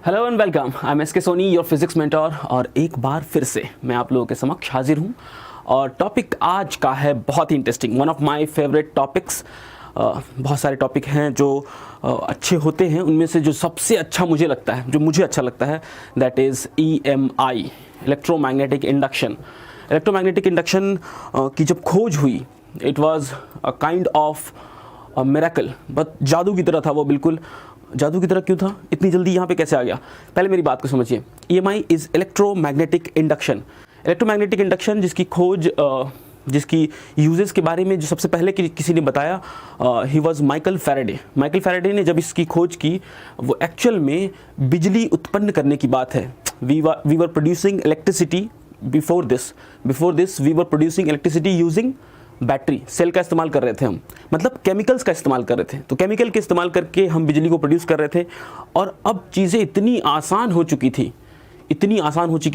Hello and welcome, I am एस.के. Soni, your physics mentor. और एक बार फिर से मैं आप लोगों के समक्ष हाजिर हूँ और टॉपिक आज का है बहुत ही interesting, one of my favourite topics. बहुत सारे टॉपिक हैं जो अच्छे होते हैं, उनमें से जो सबसे अच्छा मुझे लगता है, जो मुझे अच्छा लगता है, that is EMI, electromagnetic induction. Electromagnetic induction की जब खोज हुई, it was a kind of miracle, but जादू की तरह था वो। बिल्कुल जादू की तरह क्यों था, इतनी जल्दी यहाँ पे कैसे आ गया? पहले मेरी बात को समझिए। EMI is electromagnetic induction. Electromagnetic induction जिसकी खोज जिसकी यूजेस के बारे में जो सबसे पहले किसी ने बताया, he was Michael Faraday. Michael Faraday ने जब इसकी खोज की, वो एक्चुअल में बिजली उत्पन्न करने की बात है। We were producing electricity before this we were producing electricity using battery, cell का इस्तेमाल कर रहे थे हम, मतलब केमिकल्स का इस्तेमाल कर रहे थे। तो केमिकल के इस्तेमाल करके हम बिजली को प्रोड्यूस कर रहे थे। और अब चीज़ें इतनी आसान हो चुकी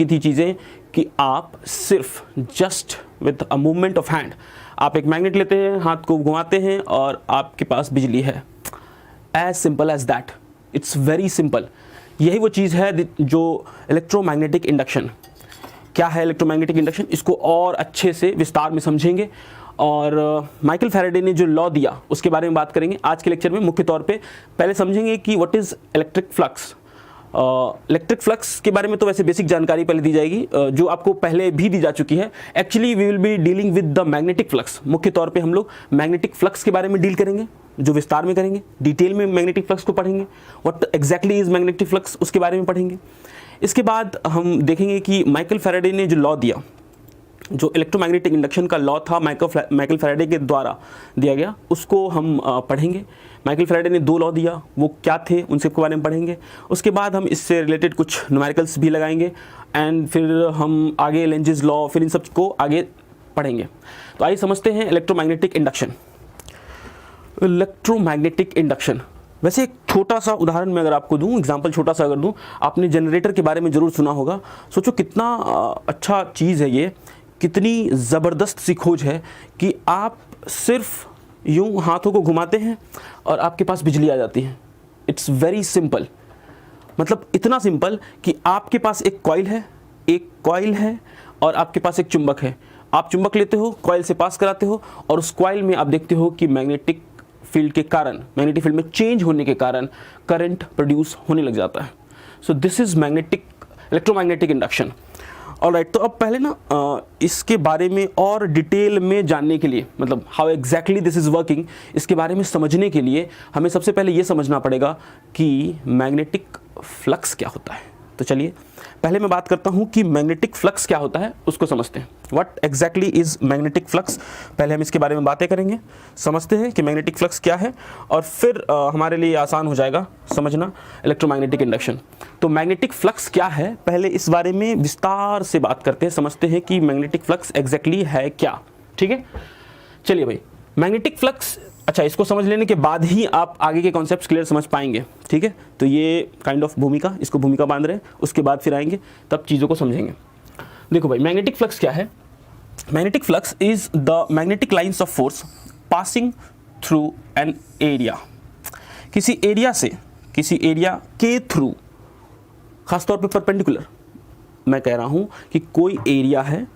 थी चीज़ें कि आप सिर्फ just with a movement of hand, आप एक मैग्नेट लेते हैं, हाथ को घुमाते हैं और आपके पास बिजली है। As simple as that, it's very simple. यही वो चीज़ है जो इलेक्ट्रोमैग्नेटिक इंडक्शन। क्या है इलेक्ट्रोमैग्नेटिक इंडक्शन, इसको और अच्छे से विस्तार में समझेंगे। और माइकल फैराडे ने जो लॉ दिया उसके बारे में बात करेंगे आज के लेक्चर में। मुख्य तौर पे पहले समझेंगे कि what is electric flux. Electric flux के बारे में तो वैसे बेसिक जानकारी पहले दी जाएगी, जो आपको पहले भी दी जा चुकी है। Actually we will be dealing with the magnetic flux. मुख्य तौर पे हम लोग मैग्नेटिक फ्लक्स के बारे में डील करेंगे, जो विस्तार में करेंगे, डिटेल में मैग्नेटिक फ्लक्स को पढ़ेंगे। What exactly is magnetic flux, उसके बारे में पढ़ेंगे। इसके बाद हम देखेंगे कि माइकल फैराडे ने जो लॉ दिया, जो इलेक्ट्रोमैग्नेटिक इंडक्शन का लॉ था, माइकल फैराडे के द्वारा दिया गया, उसको हम पढ़ेंगे। माइकल फैराडे ने 2 लॉ दिया, वो क्या थे उनसे के बारे में पढ़ेंगे। उसके बाद हम इससे रिलेटेड कुछ न्यूमेरिकल्स भी लगाएंगे एंड फिर हम आगे लेंजेस लॉ, फिर इन सब को आगे पढ़ेंगे। तो आइए समझते हैं इलेक्ट्रोमैग्नेटिक इंडक्शन। इलेक्ट्रोमैग्नेटिक इंडक्शन, वैसे एक छोटा सा उदाहरण मैं अगर आपको दूं, एग्जांपल छोटा सा अगर दूं, आपने जनरेटर के बारे में ज़रूर सुना होगा। सोचो कितना अच्छा चीज़ है ये, कितनी ज़बरदस्त सी खोज है कि आप सिर्फ यूं हाथों को घुमाते हैं और आपके पास बिजली आ जाती है। इट्स वेरी सिंपल, मतलब इतना सिंपल कि आपके पास एक कॉइल है और आपके पास एक चुंबक है। आप चुंबक लेते हो, कॉइल से पास कराते हो और उस कॉइल में आप देखते हो कि मैग्नेटिक फील्ड के कारण, मैग्नेटिक फील्ड में चेंज होने के कारण करंट प्रोड्यूस होने लग जाता है। So this is electromagnetic induction. Alright, तो अब पहले ना इसके बारे में और डिटेल में जानने के लिए, मतलब how exactly this is working, इसके बारे में समझने के लिए हमें सबसे पहले ये समझना पड़ेगा कि मैग्नेटिक फ्लक्स क्या होता है। तो चलिए पहले मैं बात करता हूँ कि मैग्नेटिक फ्लक्स क्या होता है, उसको समझते हैं। What exactly is magnetic flux, पहले हम इसके बारे में बातें करेंगे, समझते हैं कि मैग्नेटिक फ्लक्स क्या है, और फिर हमारे लिए आसान हो जाएगा समझना इलेक्ट्रोमैग्नेटिक इंडक्शन। तो मैग्नेटिक फ्लक्स क्या है, पहले इस बारे में विस्तार से बात करते हैं, समझते हैं कि मैग्नेटिक फ्लक्स एग्जैक्टली है क्या। ठीक है, चलिए भाई, मैग्नेटिक फ्लक्स, अच्छा, इसको समझ लेने के बाद ही आप आगे के कॉन्सेप्ट्स क्लियर समझ पाएंगे। ठीक है, तो ये काइंड ऑफ भूमिका, इसको भूमिका बांध रहे हैं, उसके बाद फिर आएंगे, तब चीज़ों को समझेंगे। देखो भाई, मैग्नेटिक फ्लक्स क्या है। Magnetic flux is the magnetic lines of force passing through an area. किसी एरिया के थ्रू, खासतौर पे परपेंडिकुलर, मैं कह रहा हूँ कि कोई एरिया है,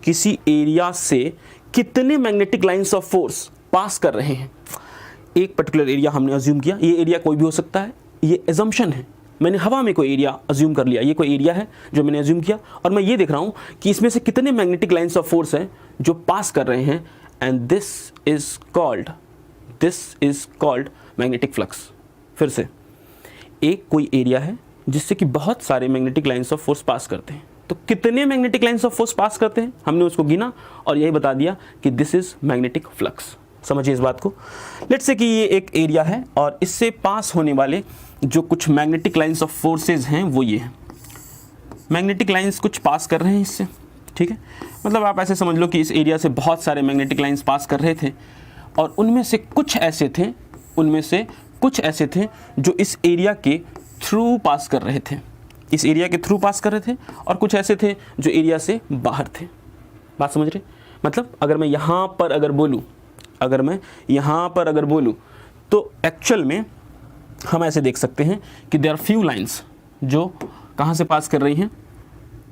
किसी एरिया से कितने magnetic lines of force pass कर रहे हैं। एक पर्टिकुलर एरिया हमने अज्यूम किया, ये एरिया कोई भी हो सकता है, ये एजम्पशन है। मैंने हवा में कोई एरिया अज्यूम कर लिया, ये कोई एरिया है जो मैंने अज्यूम किया, और मैं ये देख रहा हूँ कि इसमें से कितने मैग्नेटिक लाइन्स ऑफ फोर्स हैं जो पास कर रहे हैं, and this is called magnetic flux. फिर से, एक कोई एरिया है जिससे कि बहुत सारे मैग्नेटिक लाइन्स ऑफ फोर्स पास करते हैं। तो कितने मैग्नेटिक लाइन्स ऑफ फोर्स पास करते हैं, हमने उसको गिना और यही बता दिया कि दिस इज मैग्नेटिक फ्लक्स। समझिए इस बात को। लेट्स से कि ये एक एरिया है और इससे पास होने वाले जो कुछ मैग्नेटिक लाइन्स ऑफ फोर्सेज हैं वो ये हैं। मैग्नेटिक लाइन्स कुछ पास कर रहे हैं इससे, ठीक है, मतलब आप ऐसे समझ लो कि इस एरिया से बहुत सारे मैग्नेटिक लाइन्स पास कर रहे थे, और उनमें से कुछ ऐसे थे जो इस एरिया के थ्रू पास कर रहे थे, और कुछ ऐसे थे जो एरिया से बाहर थे। बात समझ रहे? मतलब अगर मैं यहाँ पर अगर बोलूँ तो एक्चुअल में हम ऐसे देख सकते हैं कि देयर आर फ्यू लाइन्स, जो कहाँ से पास कर रही हैं,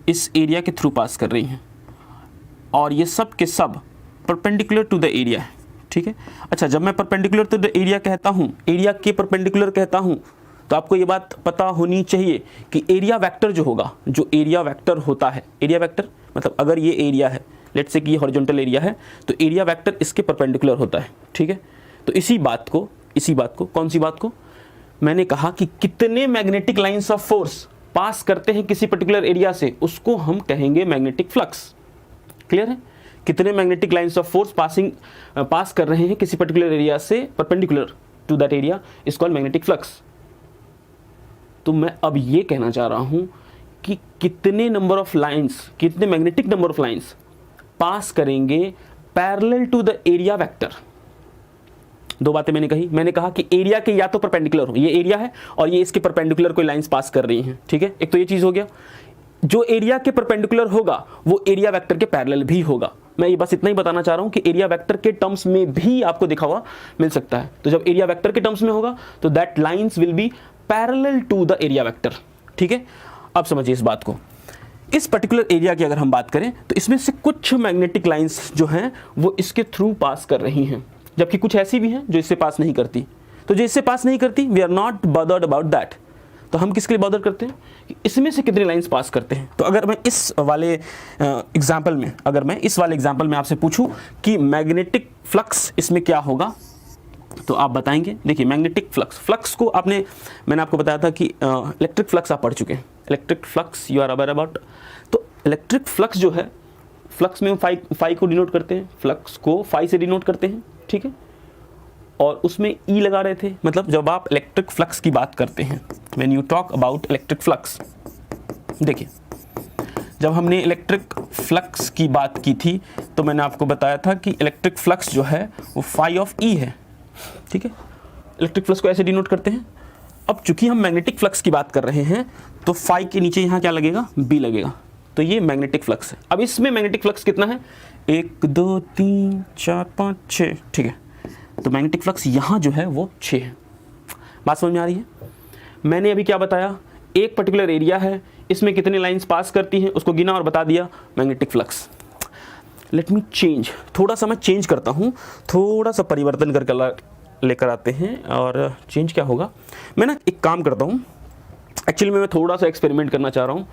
इस एरिया के थ्रू पास कर रही हैं, और ये सब के सब परपेंडिकुलर टू द एरिया है, ठीक है। अच्छा, जब मैं परपेंडिकुलर टू द एरिया कहता हूँ, एरिया के परपेंडिकुलर कहता हूँ, तो आपको ये बात पता होनी चाहिए कि एरिया वेक्टर जो होगा, जो एरिया वेक्टर होता है, एरिया वेक्टर मतलब अगर ये एरिया है, लेट्स से कि ये हॉरिजॉन्टल एरिया है, तो एरिया वेक्टर इसके परपेंडिकुलर होता है, ठीक है। तो इसी बात को कौन सी बात को, मैंने कहा कि कितने मैग्नेटिक लाइंस ऑफ फोर्स पास करते हैं किसी पर्टिकुलर एरिया से, उसको हम कहेंगे मैग्नेटिक फ्लक्स। क्लियर है? कितने magnetic lines of force pass कर रहे हैं किसी पर्टिकुलर एरिया से perpendicular to that area is called magnetic flux. तो मैं अब ये कहना चाह रहा हूं कि कितने नंबर ऑफ लाइंस, कितने magnetic number of lines pass करेंगे parallel to the area vector. दो बातें मैंने कही, मैंने कहा कि एरिया के या तो परपेंडिकुलर हो, ये एरिया है और ये इसके परपेंडिकुलर कोई लाइंस पास कर रही हैं, ठीक है। एक तो ये चीज हो गया, जो एरिया के परपेंडिकुलर होगा वो एरिया वेक्टर के पैरेलल भी होगा। मैं ये बस इतना ही बताना चाह रहा हूं कि एरिया वेक्टर के टर्म्स में भी आपको दिखा हुआ मिल सकता है। तो जब एरिया वेक्टर के टर्म्स में होगा तो that lines will be parallel to the area vector, ठीक है। अब समझिए इस बात को, इस पर्टिकुलर एरिया की अगर हम बात करें तो इसमें से कुछ मैग्नेटिक लाइंस जो हैं वो इसके थ्रू पास कर रही हैं, जबकि कुछ ऐसी भी हैं जो इससे पास नहीं करती। तो जो इससे पास नहीं करती, we are not bothered about that. तो हम किसके लिए बॉदर करते हैं कि इसमें से कितनी लाइंस पास करते हैं। तो अगर मैं इस वाले एग्जाम्पल में आपसे पूछूं कि मैग्नेटिक फ्लक्स इसमें क्या होगा, तो आप बताएंगे। देखिए मैग्नेटिक फ्लक्स को मैंने आपको बताया था कि इलेक्ट्रिक फ्लक्स आप पढ़ चुके हैं, electric flux you are aware about. तो इलेक्ट्रिक फ्लक्स जो है, फ्लक्स में फाई को डिनोट करते हैं, फ्लक्स को फाई से डिनोट करते हैं, ठीक है। और उसमें ई लगा रहे थे, मतलब जब आप इलेक्ट्रिक फ्लक्स की बात करते हैं, when you talk about electric flux, देखिए जब हमने इलेक्ट्रिक फ्लक्स की बात की थी तो मैंने आपको बताया था कि इलेक्ट्रिक फ्लक्स जो है वो फाई ऑफ ई है, ठीक है। इलेक्ट्रिक फ्लक्स को ऐसे डिनोट करते हैं। अब चूंकि हम मैग्नेटिक फ्लक्स की बात कर रहे हैं तो फाई के नीचे यहाँ क्या लगेगा, बी लगेगा। तो ये मैग्नेटिक फ्लक्स है। अब इसमें मैग्नेटिक फ्लक्स कितना है, 1 2 3 4 5 6, ठीक है। तो मैग्नेटिक फ्लक्स यहाँ जो है वो 6 है। बात समझ में आ रही है? मैंने अभी क्या बताया, एक पर्टिकुलर एरिया है, इसमें कितने लाइंस पास करती हैं उसको गिना और बता दिया, magnetic flux. Let me change, थोड़ा सा मैं चेंज करता हूँ, थोड़ा सा परिवर्तन करके लेकर आते हैं। और चेंज क्या होगा, मैं ना एक काम करता हूँ, एक्चुअली मैं थोड़ा सा एक्सपेरिमेंट करना चाह रहा हूँ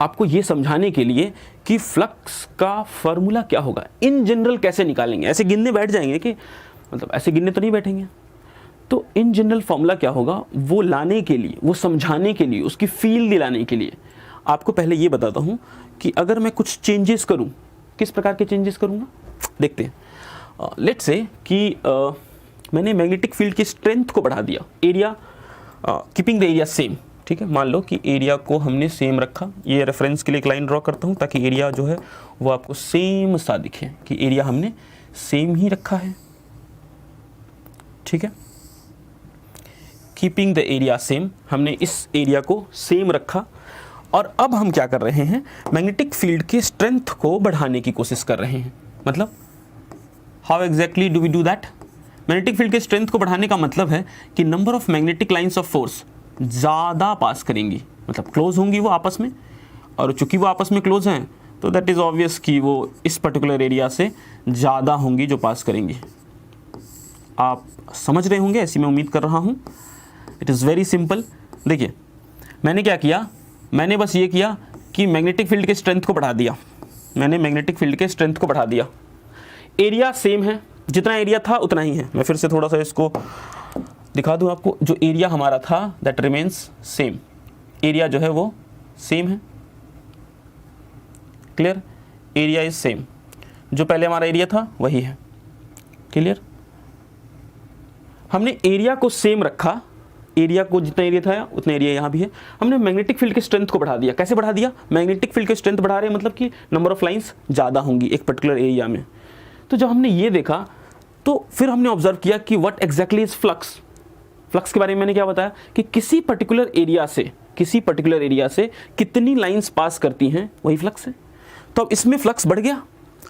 आपको ये समझाने के लिए कि फ्लक्स का फॉर्मूला क्या होगा, इन जनरल कैसे निकालेंगे। ऐसे गिनने बैठ जाएंगे कि, मतलब ऐसे गिनने तो नहीं बैठेंगे। तो इन जनरल फॉर्मूला क्या होगा, वो लाने के लिए, वो समझाने के लिए, उसकी फील दिलाने के लिए आपको पहले ये बताता हूँ कि अगर मैं कुछ चेंजेस करूँ, किस प्रकार के चेंजेस करूँगा, देखते हैं। लेट्स से कि मैंने मैग्नेटिक फील्ड की स्ट्रेंथ को बढ़ा दिया, area keeping the area same, ठीक है। मान लो कि एरिया को हमने सेम रखा, ये रेफरेंस के लिए एक लाइन ड्रॉ करता हूँ ताकि एरिया जो है वो आपको सेम सा दिखे कि एरिया हमने सेम ही रखा है, ठीक है। कीपिंग द एरिया सेम, हमने इस एरिया को सेम रखा। और अब हम क्या कर रहे हैं, मैग्नेटिक फील्ड की स्ट्रेंथ को बढ़ाने की कोशिश कर रहे हैं। मतलब how exactly do we do that, magnetic field की स्ट्रेंथ को बढ़ाने का मतलब है कि number of magnetic lines of force ज़्यादा पास करेंगी, मतलब क्लोज होंगी वो आपस में। और चूंकि वो आपस में क्लोज हैं तो दैट इज़ ऑब्वियस कि वो इस पर्टिकुलर एरिया से ज़्यादा होंगी जो पास करेंगी। आप समझ रहे होंगे, ऐसी मैं उम्मीद कर रहा हूँ। It is very simple. देखिए मैंने क्या किया, मैंने बस ये किया कि मैग्नेटिक फील्ड के स्ट्रेंथ को बढ़ा दिया, मैंने मैग्नेटिक फील्ड के स्ट्रेंथ को बढ़ा दिया। एरिया सेम है, जितना एरिया था उतना ही है। मैं फिर से थोड़ा सा इसको दिखा दूं आपको, जो एरिया हमारा था दैट रिमेन्स सेम, एरिया जो है वो सेम है। क्लियर, एरिया इज सेम, जो पहले हमारा एरिया था वही है। क्लियर, हमने एरिया को सेम रखा, एरिया को जितना एरिया था उतना एरिया यहाँ भी है। हमने मैग्नेटिक फील्ड के स्ट्रेंथ को बढ़ा दिया। कैसे बढ़ा दिया, मैग्नेटिक फील्ड के स्ट्रेंथ बढ़ा रहे हैं मतलब कि नंबर ऑफ लाइंस ज़्यादा होंगी एक पर्टिकुलर एरिया में। तो जब हमने ये देखा तो फिर हमने ऑब्जर्व किया कि what exactly is flux. Flux के बारे में मैंने क्या बताया कि किसी पर्टिकुलर एरिया से कितनी लाइंस पास करती हैं वही फ्लक्स है। तो अब इसमें फ्लक्स बढ़ गया,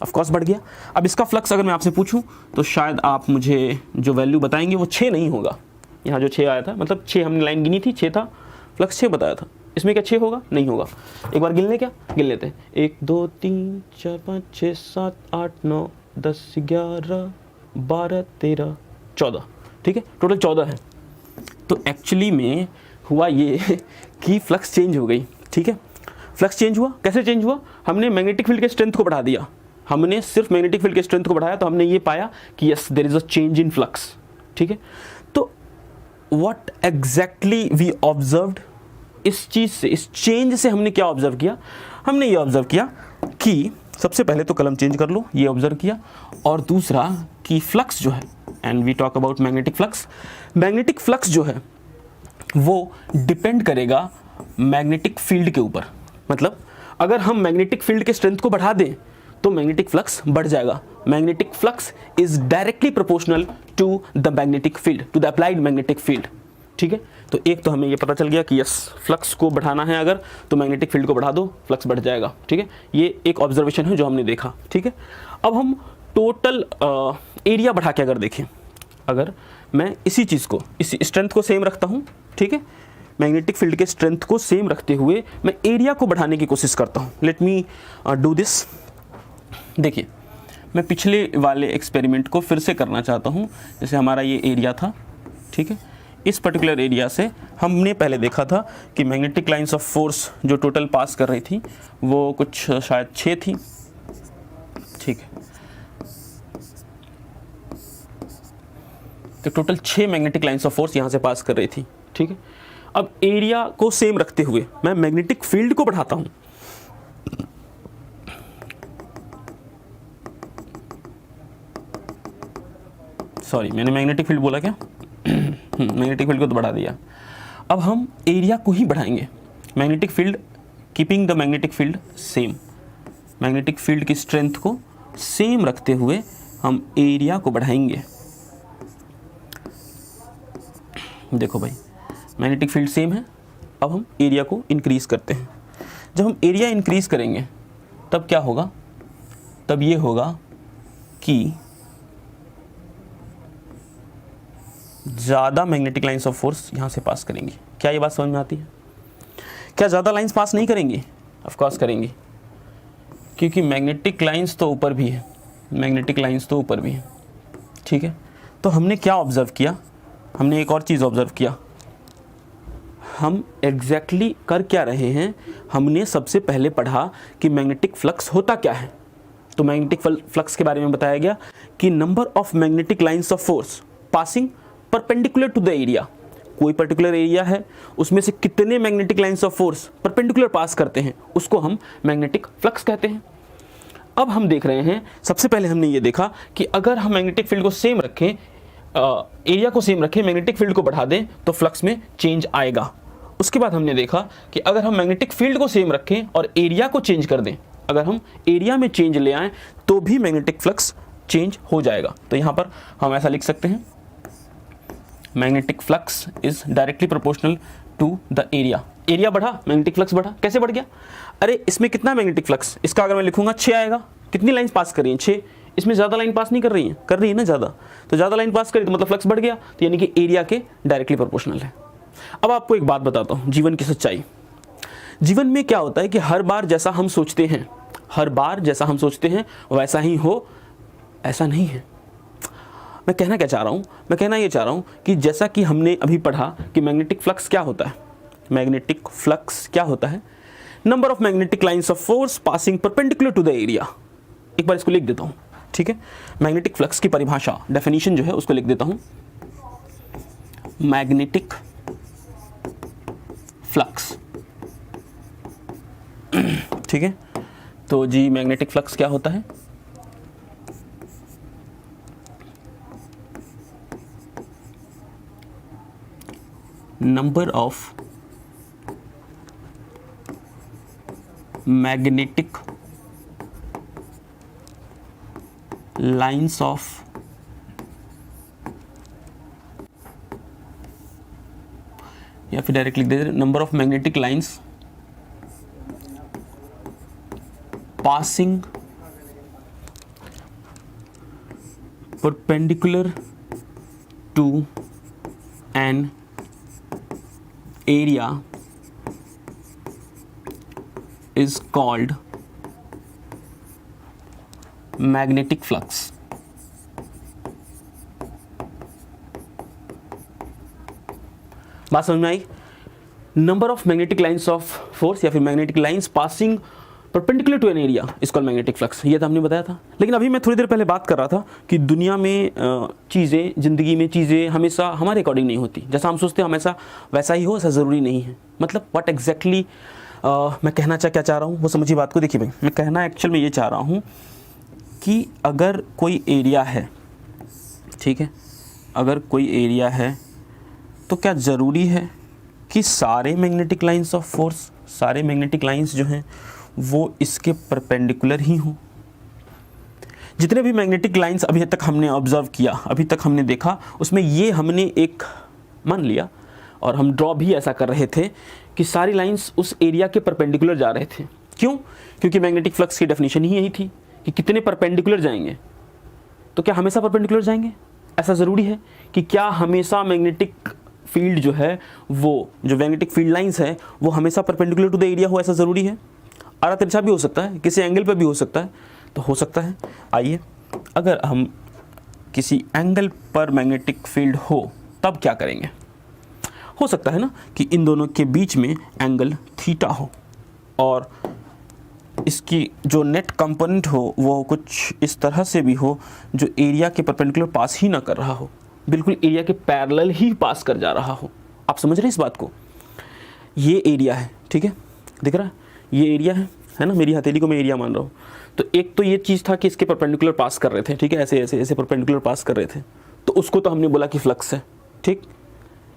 ऑफ कोर्स बढ़ गया। अब इसका फ्लक्स अगर मैं आपसे पूछूं तो शायद आप मुझे जो वैल्यू बताएंगे वो 6 नहीं होगा। यहाँ जो 6 आया था, मतलब 6 हमने लाइन गिनी थी, 6 था, फ्लक्स 6 बताया था, इसमें क्या 6 होगा? नहीं होगा। एक बार गिन ले, क्या गिन लेते हैं, 1 2 3 4 5 6 7 8 9 10 11 12 13 14, ठीक है, टोटल 14 है। तो एक्चुअली में हुआ ये कि फ्लक्स चेंज हो गई, ठीक है। फ्लक्स चेंज हुआ, कैसे चेंज हुआ? हमने मैग्नेटिक फील्ड के स्ट्रेंथ को बढ़ा दिया, हमने सिर्फ मैग्नेटिक फील्ड के स्ट्रेंथ को बढ़ाया, तो हमने ये पाया कि yes there is a change in flux, ठीक है। तो व्हाट एग्जैक्टली वी ऑब्जर्व्ड, इस चीज से, इस चेंज से हमने क्या ऑब्जर्व किया? हमने ये ऑब्जर्व किया कि सबसे पहले तो कलम चेंज कर लो, ये ऑब्जर्व किया, और दूसरा कि फ्लक्स जो है, and we talk about magnetic flux, magnetic flux जो है वो डिपेंड करेगा मैग्नेटिक फील्ड के ऊपर। मतलब अगर हम मैग्नेटिक फील्ड के स्ट्रेंथ को बढ़ा दें तो मैग्नेटिक फ्लक्स बढ़ जाएगा। Magnetic flux is directly proportional to the magnetic field, to the applied magnetic field, ठीक है। तो एक तो हमें ये पता चल गया कि यस फ्लक्स को बढ़ाना है अगर, तो मैग्नेटिक फील्ड को बढ़ा दो, फ्लक्स बढ़ जाएगा, ठीक है। ये एक ऑब्जर्वेशन है जो हमने देखा, ठीक है। अब हम टोटल एरिया बढ़ा के अगर देखें, अगर मैं इसी चीज़ को, इसी स्ट्रेंथ को सेम रखता हूँ, ठीक है, मैग्नेटिक फील्ड के स्ट्रेंथ को सेम रखते हुए मैं एरिया को बढ़ाने की कोशिश करता हूँ। Let me do this. देखिए, मैं पिछले वाले एक्सपेरिमेंट को फिर से करना चाहता हूँ। जैसे हमारा ये एरिया था, ठीक है, इस पर्टिकुलर एरिया से हमने पहले देखा था कि मैग्नेटिक लाइंस ऑफ फोर्स जो टोटल पास कर रही थी वो कुछ शायद 6 थी, ठीक है। तो total 6 magnetic lines of force यहाँ से पास कर रही थी, ठीक है। अब एरिया को सेम रखते हुए मैं मैग्नेटिक फील्ड को बढ़ाता हूं। सॉरी, मैंने मैग्नेटिक फील्ड बोला क्या? मैग्नेटिक फील्ड को तो बढ़ा दिया। अब हम एरिया को ही बढ़ाएंगे। Magnetic field, keeping the magnetic field same, magnetic field की स्ट्रेंथ को सेम रखते हुए हम एरिया को बढ़ाएंगे। देखो भाई, मैग्नेटिक फील्ड सेम है, अब हम एरिया को इंक्रीज करते हैं। जब हम एरिया इंक्रीज करेंगे तब क्या होगा? तब ये होगा कि ज़्यादा मैग्नेटिक लाइंस ऑफ फोर्स यहाँ से पास करेंगी। क्या ये बात समझ में आती है? क्या ज़्यादा लाइंस पास नहीं करेंगी? ऑफ कोर्स करेंगी, क्योंकि मैग्नेटिक लाइंस तो ऊपर भी है, मैग्नेटिक लाइंस तो ऊपर भी है, ठीक है। तो हमने क्या ऑब्जर्व किया? हमने एक और चीज़ ऑब्जर्व किया। हम एग्जैक्टली कर क्या रहे हैं? हमने सबसे पहले पढ़ा कि मैग्नेटिक फ्लक्स होता क्या है। तो मैग्नेटिक फ्लक्स के बारे में बताया गया कि number of magnetic lines of force passing perpendicular to the area. कोई पर्टिकुलर एरिया है, उसमें से कितने magnetic lines of force perpendicular pass करते हैं, उसको हम मैग्नेटिक फ्लक्स कहते हैं। अब हम देख रहे हैं, सबसे पहले हमने ये देखा कि अगर हम मैग्नेटिक फील्ड को सेम रखें, एरिया को सेम रखें, मैग्नेटिक फील्ड को बढ़ा दें तो फ्लक्स में चेंज आएगा। उसके बाद हमने देखा कि अगर हम मैग्नेटिक फील्ड को सेम रखें और एरिया को चेंज कर दें, अगर हम एरिया में चेंज ले आएँ तो भी मैग्नेटिक फ्लक्स चेंज हो जाएगा। तो यहाँ पर हम ऐसा लिख सकते हैं, magnetic flux is directly proportional to the area. Area बढ़ा, मैग्नेटिक फ्लक्स बढ़ा। कैसे बढ़ गया? अरे इसमें कितना मैग्नेटिक फ्लक्स, इसका अगर मैं लिखूंगा 6 आएगा। कितनी लाइन पास कर रही हैं? 6। इसमें ज़्यादा लाइन पास नहीं कर रही है ना ज़्यादा, तो ज़्यादा लाइन पास करी तो मतलब फ्लक्स बढ़ गया, तो यानी कि एरिया के डायरेक्टली प्रोपोर्शनल है। अब आपको एक बात बताता हूँ, जीवन की सच्चाई। जीवन में क्या होता है कि हर बार जैसा हम सोचते हैं, हर बार जैसा हम सोचते हैं वैसा ही हो, ऐसा नहीं है। मैं कहना क्या चाह रहा हूँ? मैं कहना ये चाह रहा हूँ कि जैसा कि हमने अभी पढ़ा कि मैग्नेटिक फ्लक्स क्या होता है, मैग्नेटिक फ्लक्स क्या होता है? Number of magnetic lines of force passing perpendicular to the area. एक बार इसको लिख देता हूँ, ठीक है। मैग्नेटिक फ्लक्स की परिभाषा, डेफिनेशन जो है उसको लिख देता हूँ। मैग्नेटिक फ्लक्स, ठीक है। तो जी मैग्नेटिक फ्लक्स क्या होता है? Number of magnetic lines of या फिर डायरेक्ट लिख देते, number of magnetic lines passing perpendicular to an area is called magnetic flux. बात समझ में आई? Number of magnetic lines of force या फिर magnetic lines passing perpendicular to an area is called magnetic flux, ये तो हमने बताया था। लेकिन अभी मैं थोड़ी देर पहले बात कर रहा था कि दुनिया में चीज़ें, ज़िंदगी में चीज़ें हमेशा हमारे अकॉर्डिंग नहीं होती। जैसा हम सोचते हैं हमेशा वैसा ही हो, ऐसा ज़रूरी नहीं है। मतलब व्हाट एग्जैक्टली मैं कहना क्या चाह रहा हूँ वो समझिए बात को। देखिए भाई, मैं कहना एक्चुअल में ये चाह रहा हूँ कि अगर कोई एरिया है, ठीक है, अगर कोई एरिया है तो क्या ज़रूरी है कि सारे मैग्नेटिक लाइंस ऑफ फोर्स, सारे मैग्नेटिक लाइंस जो हैं वो इसके परपेंडिकुलर ही हों? जितने भी मैग्नेटिक लाइंस अभी तक हमने ऑब्जर्व किया, अभी तक हमने देखा, उसमें ये हमने एक मान लिया और हम ड्रॉ भी ऐसा कर रहे थे कि सारी लाइंस उस एरिया के परपेंडिकुलर जा रहे थे। क्यों? क्योंकि मैग्नेटिक फ्लक्स की डेफिनेशन ही यही थी कि कितने परपेंडिकुलर जाएंगे। तो क्या हमेशा परपेंडिकुलर जाएंगे? ऐसा ज़रूरी है कि क्या हमेशा मैग्नेटिक फील्ड जो है, वो जो मैग्नेटिक फील्ड लाइंस है वो हमेशा परपेंडिकुलर टू द एरिया हो, ऐसा ज़रूरी है? आरा तिरछा भी हो सकता है, किसी एंगल पर भी हो सकता है, तो हो सकता है। आइए, अगर हम किसी एंगल पर मैग्नेटिक फील्ड हो तब क्या करेंगे? हो सकता है ना कि इन दोनों के बीच में एंगल थीटा हो और इसकी जो नेट कंपोनेंट हो वो कुछ इस तरह से भी हो जो एरिया के परपेंडिकुलर पास ही ना कर रहा हो, बिल्कुल एरिया के पैरेलल ही पास कर जा रहा हो। आप समझ रहे हैं इस बात को? ये एरिया है, ठीक है, दिख रहा है, ये एरिया है ना, मेरी हथेली को मैं एरिया मान रहा हूँ। तो एक तो ये चीज़ था कि इसके परपेंडिकुलर पास कर रहे थे, ठीक है, ऐसे ऐसे ऐसे परपेंडिकुलर पास कर रहे थे, तो उसको तो हमने बोला कि फ्लक्स है, ठीक।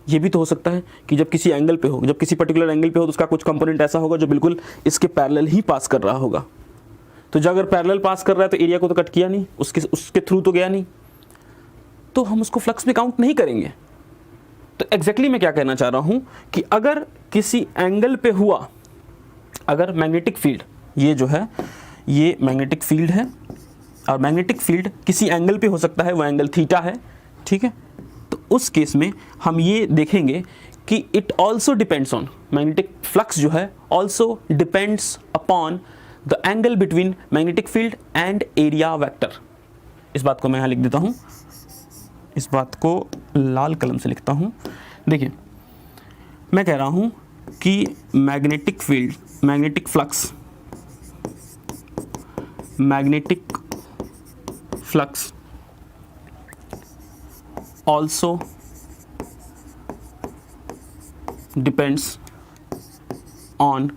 ये भी तो हो सकता है कि जब किसी एंगल पे हो, जब किसी पर्टिकुलर एंगल पे हो तो उसका कुछ कंपोनेंट ऐसा होगा जो बिल्कुल इसके पैरेलल ही पास कर रहा होगा। तो जब अगर पैरेलल पास कर रहा है तो एरिया को तो कट किया नहीं, उसके थ्रू तो गया नहीं, तो हम उसको फ्लक्स में काउंट नहीं करेंगे। तो एग्जैक्टली मैं क्या कहना चाह रहा हूं कि अगर किसी एंगल पे हुआ, अगर मैग्नेटिक फील्ड, ये जो है ये मैग्नेटिक फील्ड है और मैग्नेटिक फील्ड किसी एंगल पे हो सकता है, वो एंगल थीटा है, ठीक है, तो उस केस में हम ये देखेंगे कि it also depends on, magnetic flux जो है also depends upon the angle between magnetic field and area vector. इस बात को मैं यहाँ लिख देता हूँ, इस बात को लाल कलम से लिखता हूँ। देखिए, मैं कह रहा हूँ कि magnetic field, magnetic flux, magnetic flux also depends on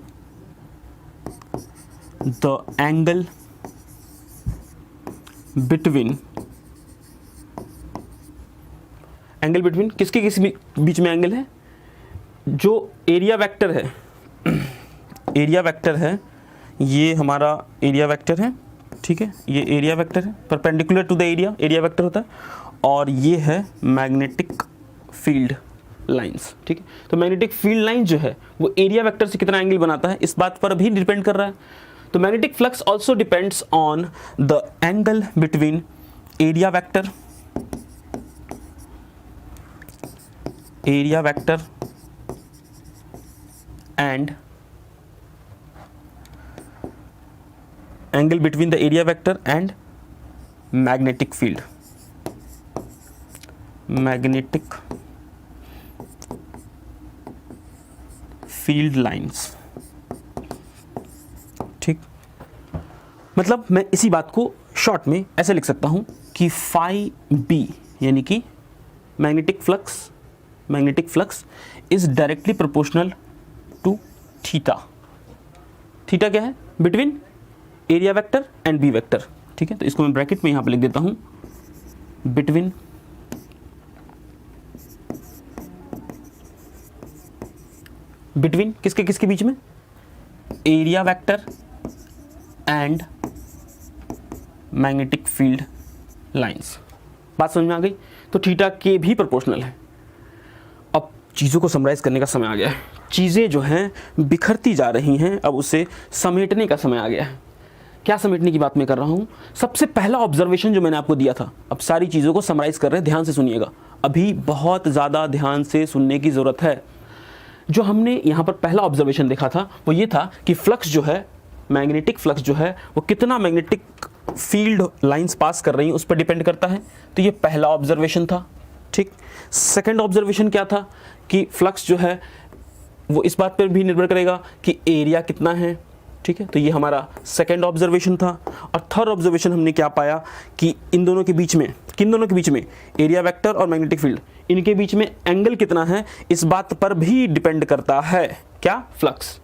the angle between, angle between किसके किस बीच में एंगल है? जो एरिया वेक्टर है, एरिया वेक्टर है, ये हमारा एरिया वेक्टर है, ठीक है, ये एरिया वेक्टर है, perpendicular to the area, area vector होता है, और ये है मैग्नेटिक फील्ड लाइंस, ठीक है। तो मैग्नेटिक फील्ड लाइन जो है वो एरिया वेक्टर से कितना एंगल बनाता है इस बात पर भी डिपेंड कर रहा है। तो magnetic flux also depends on the angle between area vector, area vector and angle between the area vector and magnetic field, magnetic field lines, ठीक। मतलब मैं इसी बात को शॉर्ट में ऐसे लिख सकता हूं कि फाई बी यानी कि magnetic flux is directly proportional to theta. Theta क्या है? Between area vector and B vector, ठीक है। तो इसको मैं ब्रैकेट में यहां पे लिख देता हूं, बिटवीन किसके किसके बीच में? Area vector and magnetic field lines. बात समझ में आ गई? तो थीटा के भी प्रोपोर्शनल है। अब चीज़ों को समराइज करने का समय आ गया है। चीज़ें जो हैं बिखरती जा रही हैं, अब उसे समेटने का समय आ गया है। क्या समेटने की बात मैं कर रहा हूँ? सबसे पहला ऑब्जर्वेशन जो मैंने आपको दिया था, अब सारी चीज़ों को समराइज कर रहे हैं, ध्यान से सुनिएगा, अभी बहुत ज़्यादा ध्यान से सुनने की ज़रूरत है। जो हमने यहाँ पर पहला ऑब्जर्वेशन देखा था वो ये था कि फ्लक्स जो है मैग्नेटिक फ्लक्स जो है वो कितना मैग्नेटिक फील्ड लाइंस पास कर रही हैं उस पर डिपेंड करता है। तो ये पहला ऑब्जर्वेशन था, ठीक। सेकंड ऑब्जर्वेशन क्या था कि फ्लक्स जो है वो इस बात पर भी निर्भर करेगा कि एरिया कितना है, ठीक है। तो ये हमारा सेकंड ऑब्जर्वेशन था। और थर्ड ऑब्जर्वेशन हमने क्या पाया कि इन दोनों के बीच में, किन दोनों के बीच में, एरिया वेक्टर और मैग्नेटिक फील्ड, इनके बीच में एंगल कितना है इस बात पर भी डिपेंड करता है क्या, फ्लक्स।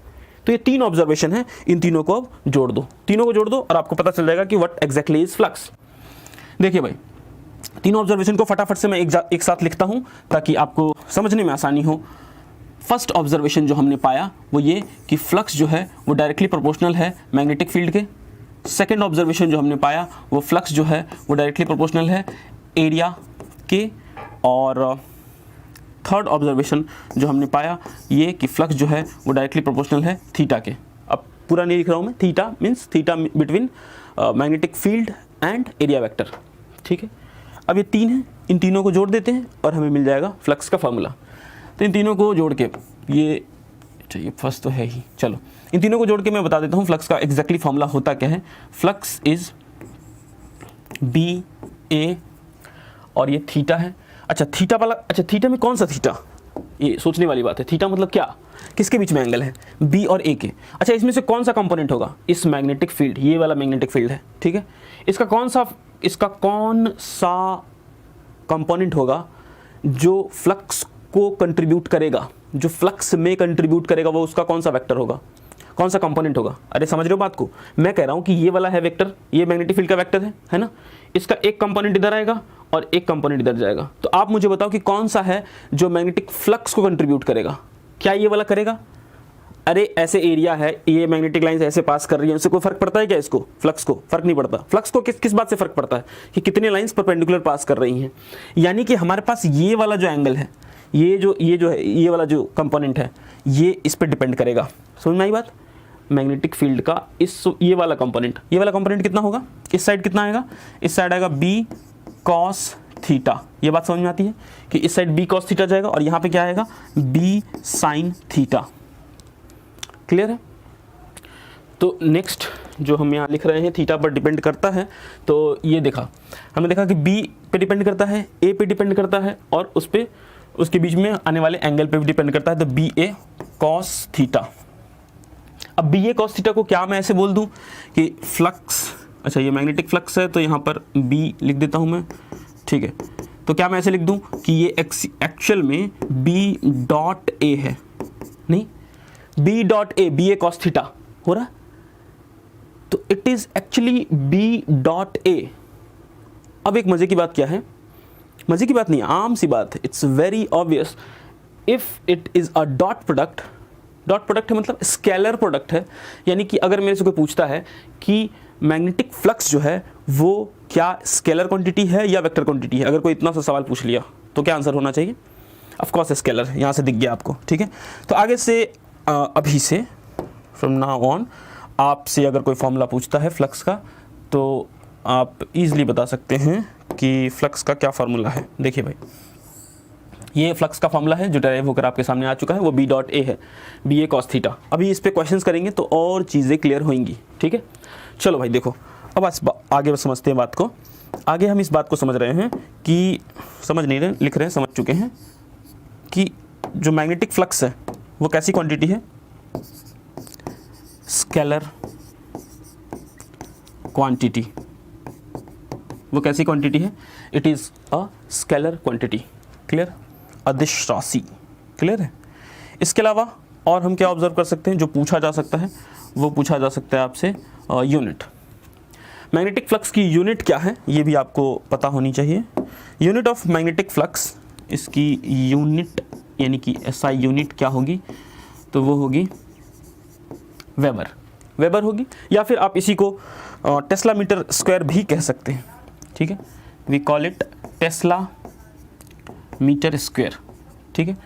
तो ये 3 ऑब्जर्वेशन है, इन तीनों को अब जोड़ दो, तीनों को जोड़ दो और आपको पता चल जाएगा कि व्हाट एग्जैक्टली इज फ्लक्स। देखिए भाई, तीनों ऑब्जर्वेशन को फटाफट से मैं एक साथ लिखता हूं ताकि आपको समझने में आसानी हो। फर्स्ट ऑब्जर्वेशन जो हमने पाया वो ये कि फ्लक्स जो है वो डायरेक्टली प्रोपोर्शनल है मैग्नेटिक फील्ड के। सेकंड ऑब्जर्वेशन जो हमने पाया वो फ्लक्स जो है वो डायरेक्टली प्रोपोर्शनल है एरिया के। और थर्ड ऑब्जर्वेशन जो हमने पाया ये कि फ्लक्स जो है वो डायरेक्टली प्रोपोर्शनल है थीटा के। अब पूरा नहीं लिख रहा हूँ मैं, theta means theta between magnetic field and area vector, ठीक है। अब ये 3 हैं, इन तीनों को जोड़ देते हैं और हमें मिल जाएगा फ्लक्स का फार्मूला। तो इन तीनों को जोड़ के ये चाहिए, फर्स्ट तो है ही, चलो इन तीनों को जोड़ के मैं बता देता हूँ फ्लक्स का एग्जैक्टली फार्मूला होता क्या है। फ्लक्स इज बी ए और ये थीटा है। अच्छा थीटा वाला, अच्छा थीटा में कौन सा थीटा, ये सोचने वाली बात है। थीटा मतलब क्या, किसके बीच में एंगल है, बी और ए के। अच्छा इसमें से कौन सा कंपोनेंट होगा, इस मैग्नेटिक फील्ड, ये वाला मैग्नेटिक फील्ड है, ठीक है। इसका कौन सा कंपोनेंट होगा जो फ्लक्स को कंट्रीब्यूट करेगा, जो फ्लक्स में कंट्रीब्यूट करेगा, वो उसका कौन सा वेक्टर होगा, कौन सा कंपोनेंट होगा। अरे समझ रहे हो बात को, मैं कह रहा हूं कि ये वाला है वेक्टर, ये मैग्नेटिक फील्ड का वेक्टर है ना। इसका एक कंपोनेंट इधर आएगा और एक कंपोनेंट इधर जाएगा। तो आप मुझे बताओ कि कौन सा है जो मैग्नेटिक फ्लक्स को कंट्रीब्यूट करेगा। क्या ये वाला करेगा? अरे ऐसे एरिया है, ये मैग्नेटिक लाइंस ऐसे पास कर रही है, उससे कोई फर्क पड़ता है क्या इसको, फ्लक्स को? फर्क नहीं पड़ता। फ्लक्स को किस बात से फर्क पड़ता है कि कितने लाइंस परपेंडिकुलर पास कर रही हैं। यानी कि हमारे पास ये वाला जो एंगल है, ये वाला जो कंपोनेंट है, ये इस पर डिपेंड करेगा। समझ में आई बात? मैग्नेटिक फील्ड का ये वाला कंपोनेंट कितना होगा, इस साइड कितना आएगा, इस साइड आएगा बी कॉस थीटा। ये बात समझ में आती है कि इस साइड बी कॉस थीटा जाएगा और यहाँ पे क्या आएगा, बी साइन थीटा। क्लियर है? तो नेक्स्ट जो हम यहाँ लिख रहे हैं थीटा पर डिपेंड करता है, तो ये देखा हमने देखा कि बी पे डिपेंड करता है, ए पे डिपेंड करता है और उसके बीच में आने वाले एंगल पे भी डिपेंड करता है। तो बी ए कॉस थीटा। अब बी ए कॉस थीटा को क्या मैं ऐसे बोल दूं कि फ्लक्स, अच्छा ये मैग्नेटिक फ्लक्स है तो यहाँ पर बी लिख देता हूँ मैं, ठीक है। तो क्या मैं ऐसे लिख दूं कि ये एक्चुअल में बी डॉट ए है, नहीं B dot A, B A cos theta हो रहा, तो it is actually B dot A. अब एक मजे की बात क्या है, मजे की बात नहीं, आम सी बात है, it's very obvious. If it is a dot product, dot product है मतलब स्केलर प्रोडक्ट है, यानी कि अगर मेरे से कोई पूछता है कि मैग्नेटिक फ्लक्स जो है वो क्या स्केलर क्वांटिटी है या वेक्टर क्वांटिटी है, अगर कोई इतना सा सवाल पूछ लिया तो क्या आंसर होना चाहिए? ऑफ कोर्स स्केलर, यहाँ से दिख गया आपको, ठीक है। तो आगे से अभी से फ्रॉम नाउ ऑन आपसे अगर कोई फॉर्मूला पूछता है फ्लक्स का तो आप इजीली बता सकते हैं कि फ्लक्स का क्या फार्मूला है। देखिए भाई, ये फ्लक्स का फार्मूला है जो डेराइव होकर आपके सामने आ चुका है, वो बी डॉट ए है, बी ए कॉस थीटा। अभी इस पे क्वेश्चंस करेंगे तो और चीज़ें क्लियर होंगी, ठीक है। चलो भाई देखो, अब आगे समझते हैं बात को। आगे हम इस बात को समझ रहे हैं कि समझ नहीं रहे, लिख रहे हैं, समझ चुके हैं कि जो मैग्नेटिक फ्लक्स है वो कैसी क्वांटिटी है, स्केलर क्वांटिटी। वो कैसी क्वांटिटी है? It is a scalar quantity. Clear? अदिश राशि। क्लियर है? इसके अलावा और हम क्या ऑब्जर्व कर सकते हैं जो पूछा जा सकता है, वो पूछा जा सकता है आपसे यूनिट। मैग्नेटिक फ्लक्स की यूनिट क्या है ये भी आपको पता होनी चाहिए। यूनिट ऑफ मैग्नेटिक फ्लक्स, इसकी यूनिट यानी कि एसआई यूनिट क्या होगी, तो वो होगी वेबर होगी, या फिर आप इसी को टेस्ला मीटर स्क्वायर भी कह सकते हैं, ठीक है। We call it tesla metre square, ठीक है।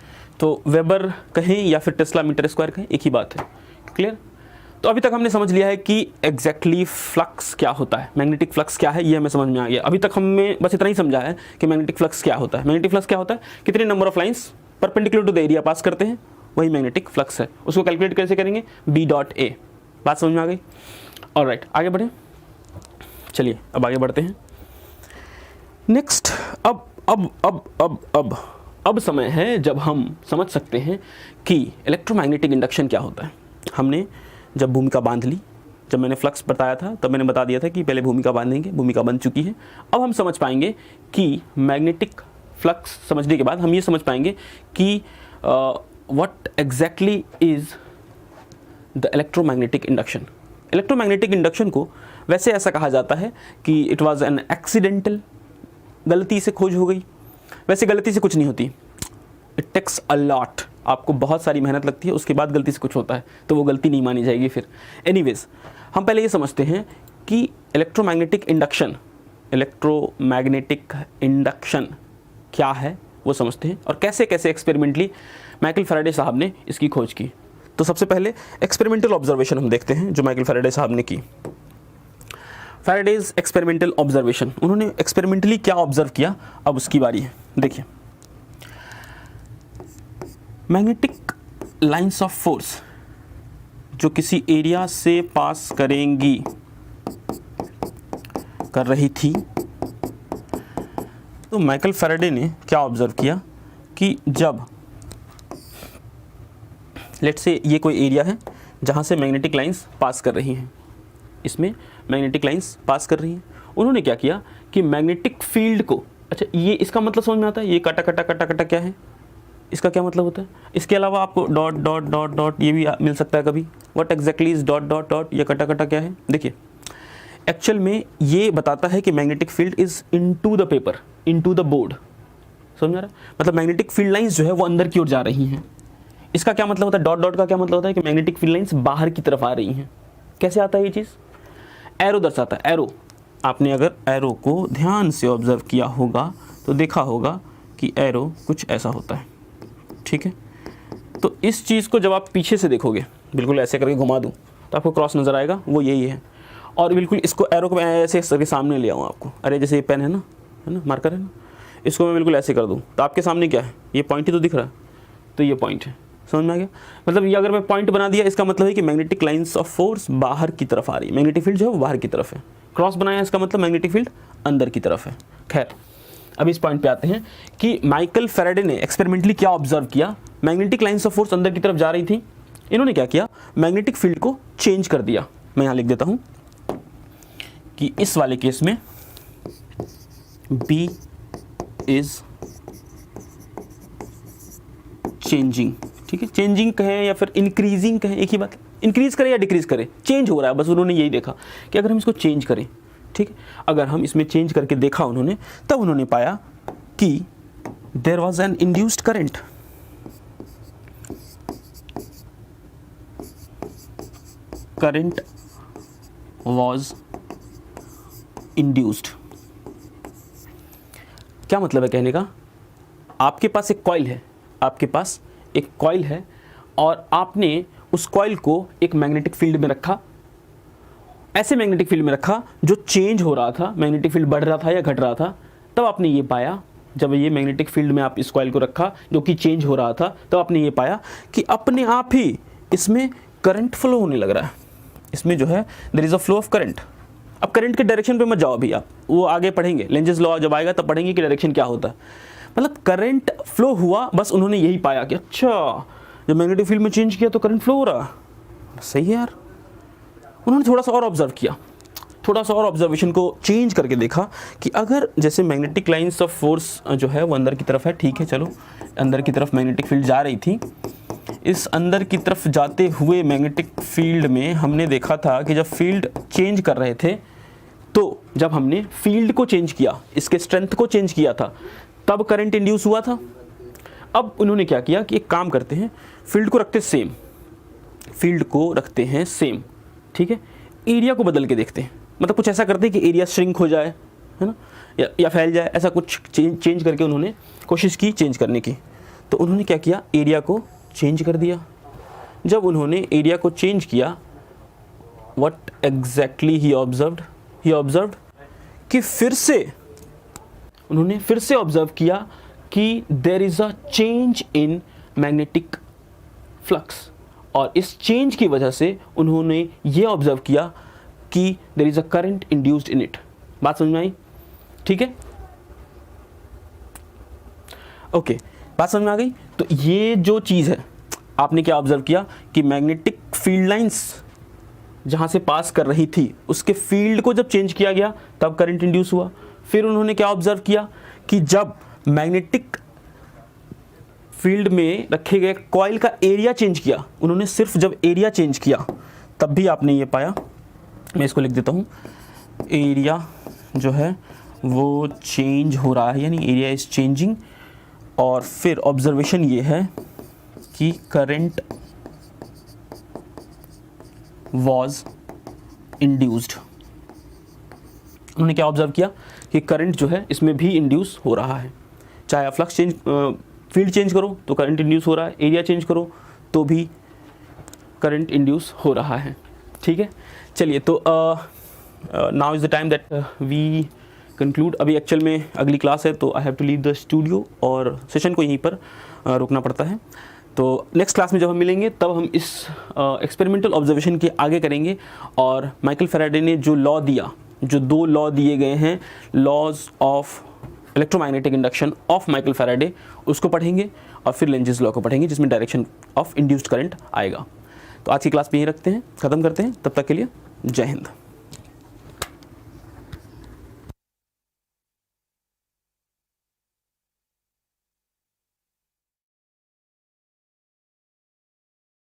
तो वेबर कहें या फिर टेस्ला मीटर स्क्वायर कहें, एक ही बात है। क्लियर? तो अभी तक हमने समझ लिया है कि एग्जैक्टली फ्लक्स क्या होता है, मैग्नेटिक फ्लक्स क्या है, ये हमें समझ में आ गया। अभी तक हमने बस इतना ही समझा है कि मैग्नेटिक फ्लक्स क्या होता है। मैग्नेटिक फ्लक्स क्या होता है, कितने number of lines perpendicular to the area pass करते हैं, वही मैग्नेटिक फ्लक्स है। उसको कैलकुलेट कैसे करेंगे, बी डॉट ए। बात समझ में आ गई? ऑलराइट, आगे बढ़े। चलिए अब आगे बढ़ते हैं। नेक्स्ट, अब समय है जब हम समझ सकते हैं कि इलेक्ट्रोमैग्नेटिक इंडक्शन क्या होता है। हमने जब भूमिका बांध ली, जब मैंने फ्लक्स बताया था तब मैंने बता दिया था कि पहले भूमिका बांधेंगे, भूमिका बन चुकी है। अब हम समझ पाएंगे कि मैग्नेटिक फ्लक्स समझने के बाद हम ये समझ पाएंगे कि what exactly is the electromagnetic induction. Electromagnetic induction को वैसे ऐसा कहा जाता है कि इट वाज एन एक्सीडेंटल, गलती से खोज हो गई। वैसे गलती से कुछ नहीं होती, इट टेक्स अ लॉट, आपको बहुत सारी मेहनत लगती है, उसके बाद गलती से कुछ होता है तो वो गलती नहीं मानी जाएगी फिर। एनीवेज, हम पहले ये समझते हैं कि इलेक्ट्रोमैग्नेटिक इंडक्शन क्या है वो समझते हैं, और कैसे कैसे एक्सपेरिमेंटली माइकल फैराडे साहब ने इसकी खोज की। तो सबसे पहले एक्सपेरिमेंटल ऑब्जर्वेशन हम देखते हैं जो माइकल फैराडे साहब ने की। फैराडेज एक्सपेरिमेंटल ऑब्जर्वेशन, उन्होंने एक्सपेरिमेंटली क्या ऑब्जर्व किया, अब उसकी बारी है। देखिए, मैग्नेटिक लाइंस ऑफ फोर्स जो किसी एरिया से पास कर रही थी, तो माइकल फैराडे ने क्या ऑब्जर्व किया कि जब लेट्स से ये कोई एरिया है जहाँ से मैग्नेटिक लाइंस पास कर रही हैं, इसमें मैग्नेटिक लाइंस पास कर रही हैं, उन्होंने क्या किया कि मैग्नेटिक फील्ड को, अच्छा ये इसका मतलब समझ में आता है, ये काटा काटा काटा काटा क्या है, इसका क्या मतलब होता है। इसके अलावा आपको डॉट डॉट डॉट डॉट ये भी मिल सकता है कभी। What exactly is dot dot dot, ये कटा कटा क्या है। देखिए, एक्चुअल में ये बताता है कि magnetic field is into the paper, into the board. समझ में आ रहा है? मतलब मैग्नेटिक फील्ड लाइंस जो है वो अंदर की ओर जा रही हैं। इसका क्या मतलब होता है, डॉट डॉट का क्या मतलब होता है कि मैग्नेटिक फील्ड लाइंस बाहर की तरफ आ रही हैं। कैसे आता है ये चीज़, एरो दर्शाता है। एरो, आपने अगर एरो को ध्यान से ऑब्जर्व किया होगा तो देखा होगा कि एरो कुछ ऐसा होता है, ठीक है। तो इस चीज़ को जब आप पीछे से देखोगे, बिल्कुल ऐसे करके घुमा दूँ तो आपको क्रॉस नज़र आएगा, वो यही है। और बिल्कुल इसको एरो को मैं ऐसे करके सामने ले आऊँ आपको, अरे जैसे ये पेन है ना मार्कर है ना, इसको मैं बिल्कुल ऐसे कर दूँ तो आपके सामने क्या है, ये पॉइंट ही तो दिख रहा है, तो ये पॉइंट है। समझ में आ गया? मतलब ये अगर मैं पॉइंट बना दिया, इसका मतलब है कि मैग्नेटिक लाइंस ऑफ फोर्स बाहर की तरफ आ रही है, मैग्नेटिक फील्ड जो है वो बाहर की तरफ है। क्रॉस बनाया, इसका मतलब मैग्नेटिक फील्ड अंदर की तरफ है। खैर, अब इस पॉइंट पे आते हैं कि माइकल फैराडे ने एक्सपेरिमेंटली क्या ऑब्जर्व किया। मैग्नेटिक लाइंस ऑफ फोर्स अंदर की तरफ जा रही थी, इन्होंने क्या किया, मैग्नेटिक फील्ड को चेंज कर दिया। मैं यहाँ लिख देता हूँ कि इस वाले केस में B इज चेंजिंग, ठीक है। चेंजिंग कहें या फिर इंक्रीजिंग कहें, एक ही बात, इंक्रीज करे या डिक्रीज करे, चेंज हो रहा है, बस उन्होंने यही देखा कि अगर हम इसको चेंज करें, ठीक है, अगर हम इसमें चेंज करके देखा उन्होंने, तब उन्होंने पाया कि there was an induced current. Current was induced. क्या मतलब है कहने का, आपके पास एक कॉइल है, आपके पास एक कॉइल है और आपने उस कॉइल को एक मैग्नेटिक फील्ड में रखा, ऐसे मैग्नेटिक फील्ड में रखा जो चेंज हो रहा था, मैग्नेटिक फील्ड बढ़ रहा था या घट रहा था। तब आपने ये पाया, जब ये मैग्नेटिक फील्ड में आप इस कॉइल को रखा जो कि चेंज हो रहा था, तब आपने ये पाया कि अपने आप ही इसमें करंट फ्लो होने लग रहा है। इसमें जो है there is a flow of current. अब करंट के डायरेक्शन पे मत जाओ अभी, आप वो आगे पढ़ेंगे, लेंजेस लॉ जब आएगा तब पढ़ेंगे कि डायरेक्शन क्या होता है। मतलब करंट फ्लो हुआ, बस उन्होंने यही पाया कि अच्छा जब मैग्नेटिक फील्ड में चेंज किया तो करंट फ्लो हो रहा, सही है यार। उन्होंने थोड़ा सा और ऑब्जर्व किया, थोड़ा सा और ऑब्जर्वेशन को चेंज करके देखा कि अगर जैसे मैग्नेटिक लाइंस ऑफ फोर्स जो है वो अंदर की तरफ है, ठीक है, चलो अंदर की तरफ मैग्नेटिक फील्ड जा रही थी। इस अंदर की तरफ जाते हुए मैग्नेटिक फील्ड में हमने देखा था कि जब फील्ड चेंज कर रहे थे, तो जब हमने फील्ड को चेंज किया, इसके स्ट्रेंथ को चेंज किया था, तब करंट इंड्यूस हुआ था। अब उन्होंने क्या किया कि एक काम करते हैं, फील्ड को रखते सेम, फील्ड को रखते हैं सेम, ठीक है, एरिया को बदल के देखते हैं, मतलब कुछ ऐसा करते हैं कि एरिया श्रिंक हो जाए, है ना, या फैल जाए, ऐसा कुछ चेंज करके उन्होंने कोशिश की चेंज करने की। तो उन्होंने क्या किया, एरिया को चेंज कर दिया। जब उन्होंने एरिया को चेंज किया, व्हाट एग्जैक्टली ही ऑब्जर्व्ड कि फिर से उन्होंने फिर से ऑब्जर्व किया कि there is a change in magnetic flux, और इस चेंज की वजह से उन्होंने ये ऑब्जर्व किया कि there is a current induced in it. बात समझ में आई? ठीक है, ओके, बात समझ में आ गई। तो ये जो चीज़ है, आपने क्या ऑब्जर्व किया कि मैग्नेटिक फील्ड लाइंस जहाँ से पास कर रही थी उसके फील्ड को जब चेंज किया गया तब करंट इंड्यूस हुआ। फिर उन्होंने क्या ऑब्जर्व किया कि जब मैग्नेटिक फील्ड में रखे गए कॉइल का एरिया चेंज किया, उन्होंने सिर्फ जब एरिया चेंज किया तब भी आपने ये पाया, मैं इसको लिख देता हूँ, एरिया जो है वो चेंज हो रहा है, यानी एरिया इज चेंजिंग। और फिर ऑब्जर्वेशन ये है कि करंट वॉज इंड्यूस्ड। उन्होंने क्या ऑब्जर्व किया कि करंट जो है इसमें भी इंड्यूस हो रहा है। चाहे आप फ्लक्स चेंज, फील्ड चेंज करो तो करंट इंड्यूस हो रहा है, एरिया चेंज करो तो भी करंट इंड्यूस हो रहा है। ठीक है, चलिए, तो now is the time that we conclude. अभी एक्चुअल में अगली क्लास है तो I have to leave the studio और सेशन को यहीं पर रोकना पड़ता है। तो नेक्स्ट क्लास में जब हम मिलेंगे तब हम इस एक्सपेरिमेंटल ऑब्जर्वेशन के आगे करेंगे और माइकल फैराडे ने जो लॉ दिया, जो 2 लॉ दिए गए हैं, laws of electromagnetic induction of Michael Faraday, उसको पढ़ेंगे और फिर लेंजेस लॉ को पढ़ेंगे जिसमें डायरेक्शन ऑफ इंड्यूस्ड करंट आएगा। तो आज की क्लास पे यहीं रखते हैं, ख़त्म करते हैं। तब तक के लिए जय हिंद।